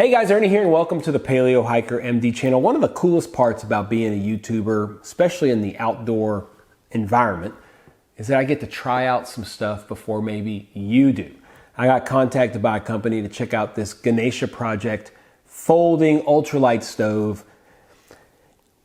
Hey guys, Ernie here and welcome to the Paleo Hiker MD channel. One of the coolest parts about being a YouTuber, especially in the outdoor environment, is that I get to try out some stuff before maybe you do. I got contacted by a company to check out this Ganesha Project folding ultralight stove.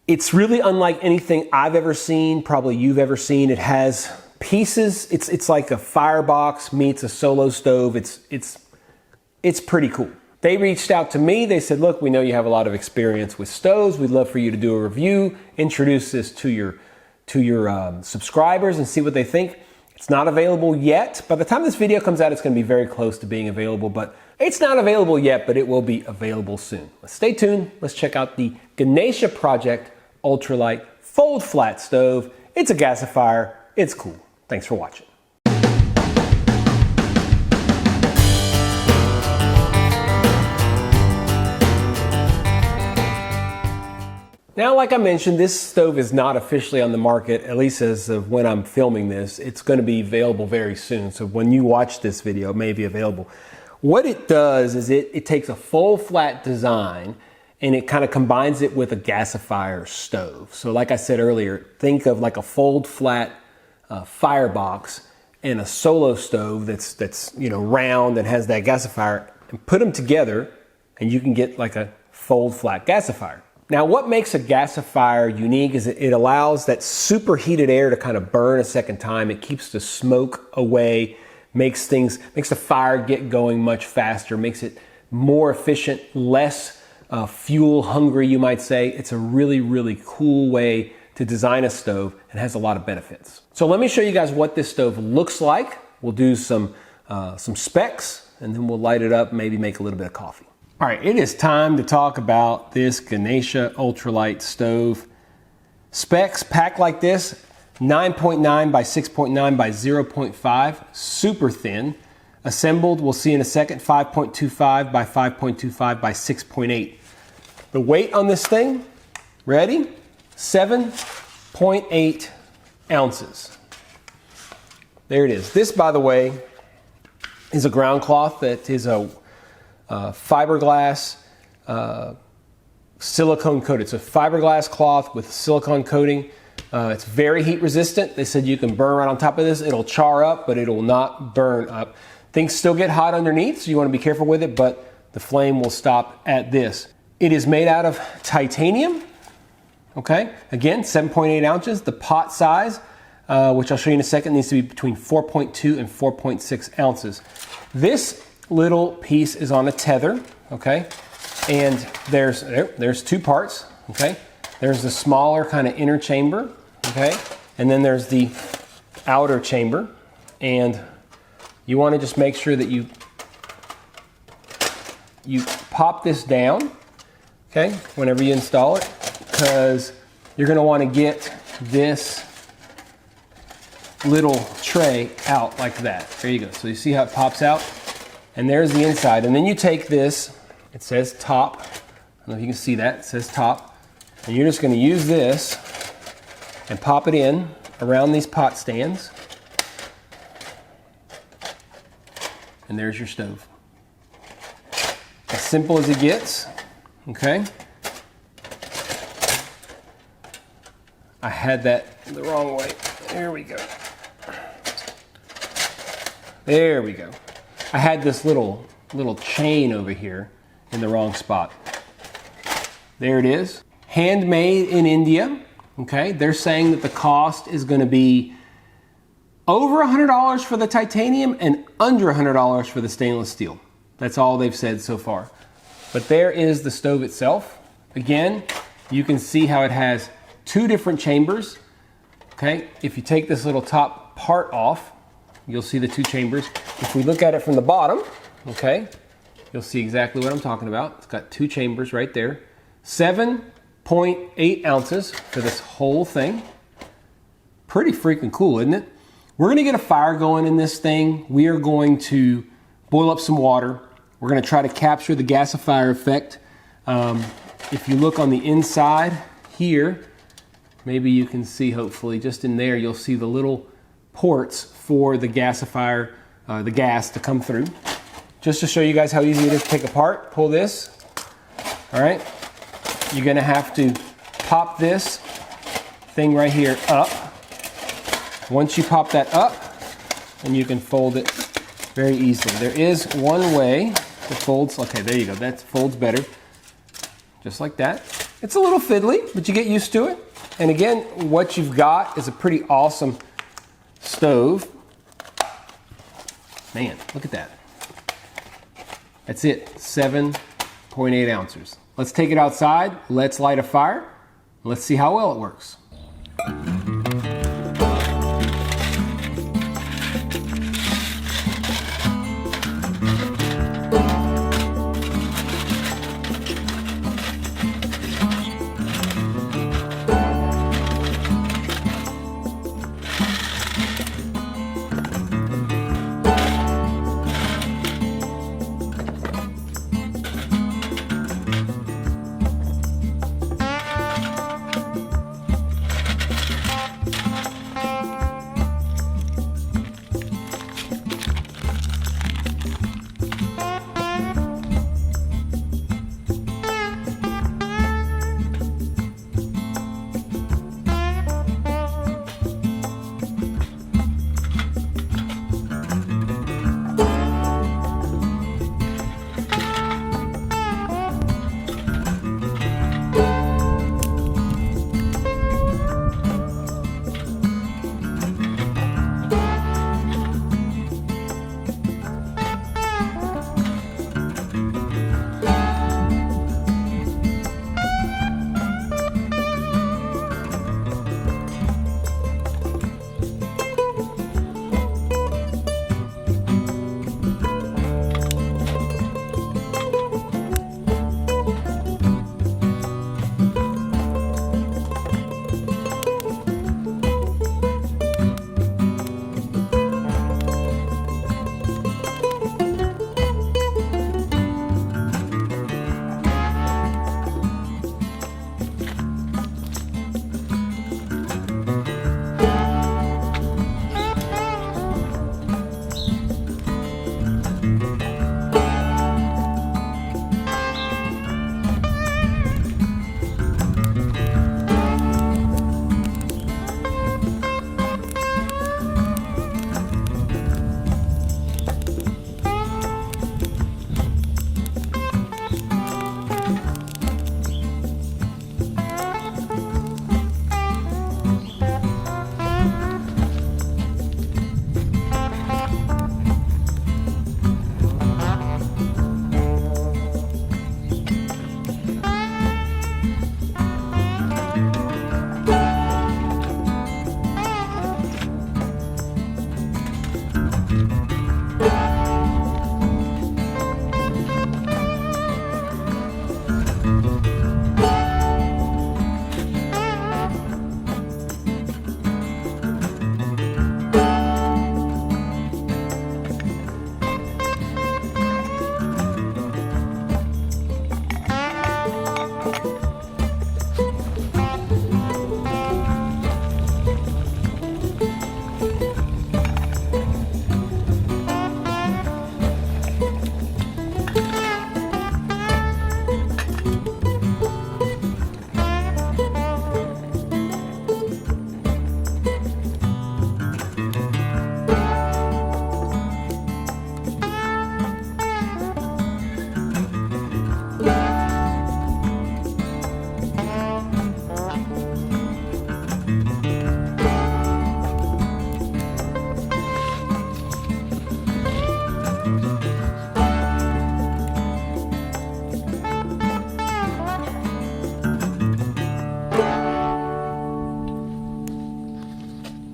It's really unlike anything I've ever seen, probably you've ever seen. It has pieces, it's like a firebox meets a solo stove. It's pretty cool. They reached out to me. They said, look, we know you have a lot of experience with stoves. We'd love for you to do a review, introduce this to your subscribers and see what they think. It's not available yet. By the time this video comes out, it's going to be very close to being available, but it's not available yet, but it will be available soon. Let's stay tuned. Let's check out the Ganesha Project Ultralight Fold Flat Stove. It's a gasifier. It's cool. Thanks for watching. Now, like I mentioned, this stove is not officially on the market, at least as of when I'm filming this. It's going to be available very soon. So when you watch this video, it may be available. What it does is it takes a full flat design and it kind of combines it with a gasifier stove. So like I said earlier, think of like a fold flat firebox and a solo stove that's round and has that gasifier, and put them together and you can get like a fold flat gasifier. Now, what makes a gasifier unique is it allows that superheated air to kind of burn a second time. It keeps the smoke away, makes the fire get going much faster, makes it more efficient, less fuel hungry, you might say. It's a really, really cool way to design a stove and has a lot of benefits. So let me show you guys what this stove looks like. We'll do some specs and then we'll light it up, maybe make a little bit of coffee. All right, it is time to talk about this Ganesha Ultralight Stove. Specs, packed like this, 9.9 by 6.9 by 0.5, super thin. Assembled, we'll see in a second, 5.25 by 5.25 by 6.8. The weight on this thing, ready? 7.8 ounces. There it is. This, by the way, is a ground cloth that is a fiberglass silicone coated. It's a fiberglass cloth with silicone coating. It's very heat resistant. They said you can burn right on top of this. It'll char up, but it will not burn up. Things still get hot underneath, so you want to be careful with it, but the flame will stop at this. It is made out of titanium. Okay, again, 7.8 ounces. The pot size, which I'll show you in a second, needs to be between 4.2 and 4.6 ounces. This little piece is on a tether, okay? And there's two parts, okay? There's the smaller kind of inner chamber, okay? And then there's the outer chamber. And you want to just make sure that you pop this down, okay? Whenever you install it, because you're going to want to get this little tray out like that. There you go. So you see how it pops out? And there's the inside. And then you take this, it says top. I don't know if you can see that, it says top. And you're just gonna use this and pop it in around these pot stands. And there's your stove. As simple as it gets, okay? I had that the wrong way. There we go. There we go. I had this little chain over here in the wrong spot. There it is. Handmade in India. Okay, they're saying that the cost is going to be over $100 for the titanium and under $100 for the stainless steel. That's all they've said so far. But there is the stove itself. Again, you can see how it has two different chambers. Okay, if you take this little top part off, you'll see the two chambers. If we look at it from the bottom, okay, you'll see exactly what I'm talking about. It's got two chambers right there. 7.8 ounces for this whole thing. Pretty freaking cool, isn't it? We're gonna get a fire going in this thing. We are going to boil up some water. We're gonna try to capture the gasifier effect. If you look on the inside here, maybe you can see, hopefully, just in there, you'll see the little ports for the gasifier, the gas to come through. Just to show you guys how easy it is to take apart, pull this, All right, you're gonna have to pop this thing right here up. Once you pop that up, then you can fold it very easily. There is one way that folds. Okay, there you go. That folds better. Just like that. It's a little fiddly, but you get used to it. And again, what you've got is a pretty awesome stove. Man, look at that. That's it, 7.8 ounces. Let's take it outside. Let's light a fire. Let's see how well it works.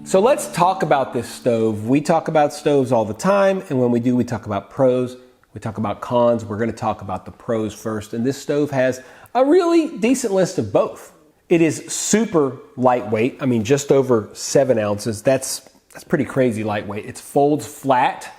So let's talk about this stove. We talk about stoves all the time, and when we do, we talk about pros, we talk about cons. We're going to talk about the pros first, and this stove has a really decent list of both. It is super lightweight. I mean, just over 7 ounces. That's pretty crazy lightweight. It folds flat,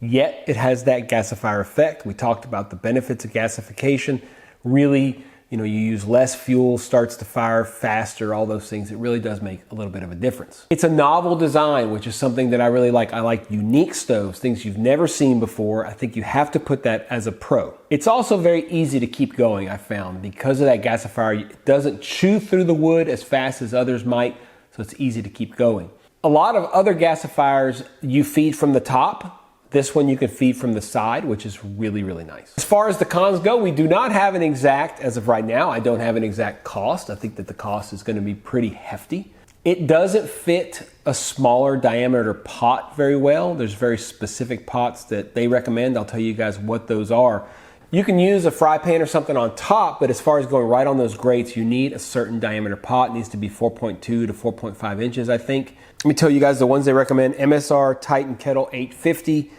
yet it has that gasifier effect. We talked about the benefits of gasification. Really, you use less fuel, starts to fire faster, all those things. It really does make a little bit of a difference. It's a novel design, which is something that I really like. I like unique stoves, things you've never seen before. I think you have to put that as a pro. It's also very easy to keep going, I found. Because of that gasifier, it doesn't chew through the wood as fast as others might, so it's easy to keep going. A lot of other gasifiers, you feed from the top. This one you can feed from the side, which is really, really nice. As far as the cons go, we do not have an exact, as of right now, I don't have an exact cost. I think that the cost is going to be pretty hefty. It doesn't fit a smaller diameter pot very well. There's very specific pots that they recommend. I'll tell you guys what those are. You can use a fry pan or something on top, but as far as going right on those grates, you need a certain diameter pot. It needs to be 4.2 to 4.5 inches, I think. Let me tell you guys the ones they recommend: MSR Titan Kettle 850,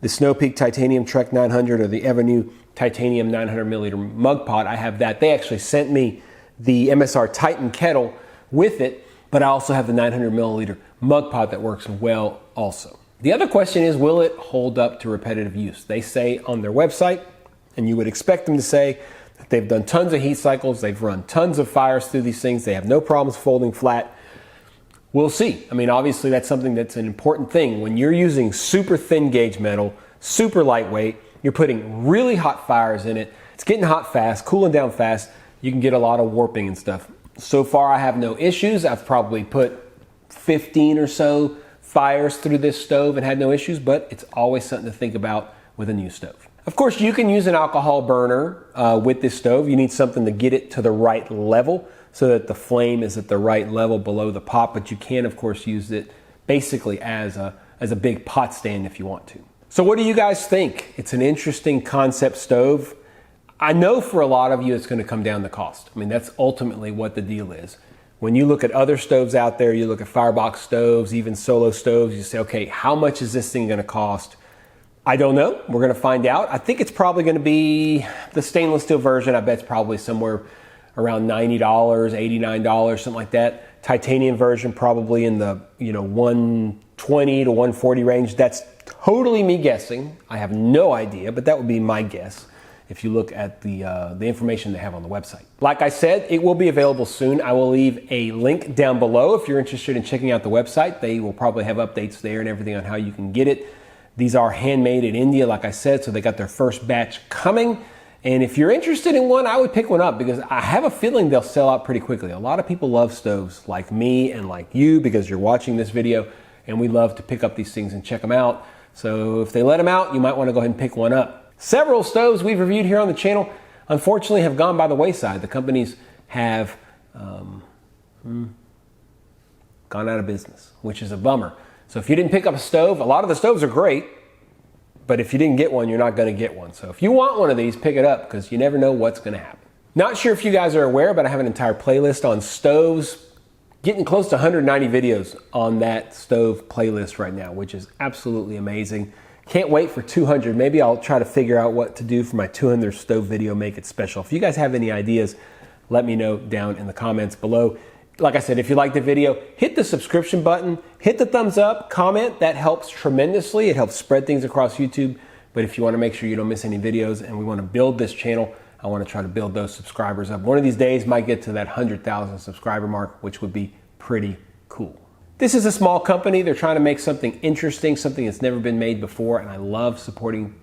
the Snow Peak Titanium Trek 900, or the Evernew Titanium 900 milliliter mug pot. I have that. They actually sent me the MSR Titan Kettle with it, but I also have the 900 milliliter mug pot that works well also. The other question is, will it hold up to repetitive use? They say on their website, and you would expect them to say, that they've done tons of heat cycles, they've run tons of fires through these things, they have no problems folding flat. We'll see. I mean, obviously that's something that's an important thing. When you're using super thin gauge metal, super lightweight, you're putting really hot fires in it, it's getting hot fast, cooling down fast, you can get a lot of warping and stuff. So far I have no issues. I've probably put 15 or so fires through this stove and had no issues, but it's always something to think about with a new stove. Of course, you can use an alcohol burner with this stove. You need something to get it to the right level so that the flame is at the right level below the pot, but you can, of course, use it basically as a big pot stand if you want to. So what do you guys think? It's an interesting concept stove. I know for a lot of you it's going to come down to cost. I mean, that's ultimately what the deal is. When you look at other stoves out there, you look at firebox stoves, even solo stoves, you say, okay, how much is this thing going to cost? I don't know. We're going to find out. I think it's probably going to be the stainless steel version. I bet it's probably somewhere around $90, $89, something like that. Titanium version probably in the 120 to 140 range. That's totally me guessing. I have no idea, but that would be my guess if you look at the information they have on the website. Like I said, it will be available soon. I will leave a link down below if you're interested in checking out the website. They will probably have updates there and everything on how you can get it. These are handmade in India, like I said, so they got their first batch coming. And if you're interested in one, I would pick one up because I have a feeling they'll sell out pretty quickly. A lot of people love stoves like me and like you because you're watching this video, and we love to pick up these things and check them out. So if they let them out, you might want to go ahead and pick one up. Several stoves we've reviewed here on the channel, unfortunately, have gone by the wayside. The companies have gone out of business, which is a bummer. So if you didn't pick up a stove, a lot of the stoves are great, but if you didn't get one, you're not going to get one. So if you want one of these, pick it up because you never know what's going to happen. Not sure if you guys are aware, but I have an entire playlist on stoves, getting close to 190 videos on that stove playlist right now, which is absolutely amazing. Can't wait for 200. Maybe I'll try to figure out what to do for my 200 stove video, make it special. If you guys have any ideas, let me know down in the comments below. Like I said, if you liked the video, hit the subscription button, hit the thumbs up, comment. That helps tremendously. It helps spread things across YouTube. But if you want to make sure you don't miss any videos and we want to build this channel, I want to try to build those subscribers up. One of these days might get to that 100,000 subscriber mark, which would be pretty cool. This is a small company. They're trying to make something interesting, something that's never been made before. And I love supporting,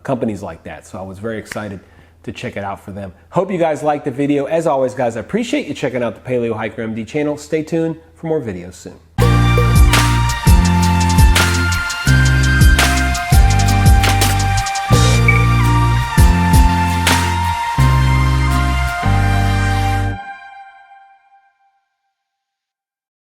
companies like that. So I was very excited to check it out for them. Hope you guys liked the video. As always, guys, I appreciate you checking out the Paleo Hiker MD channel. Stay tuned for more videos soon.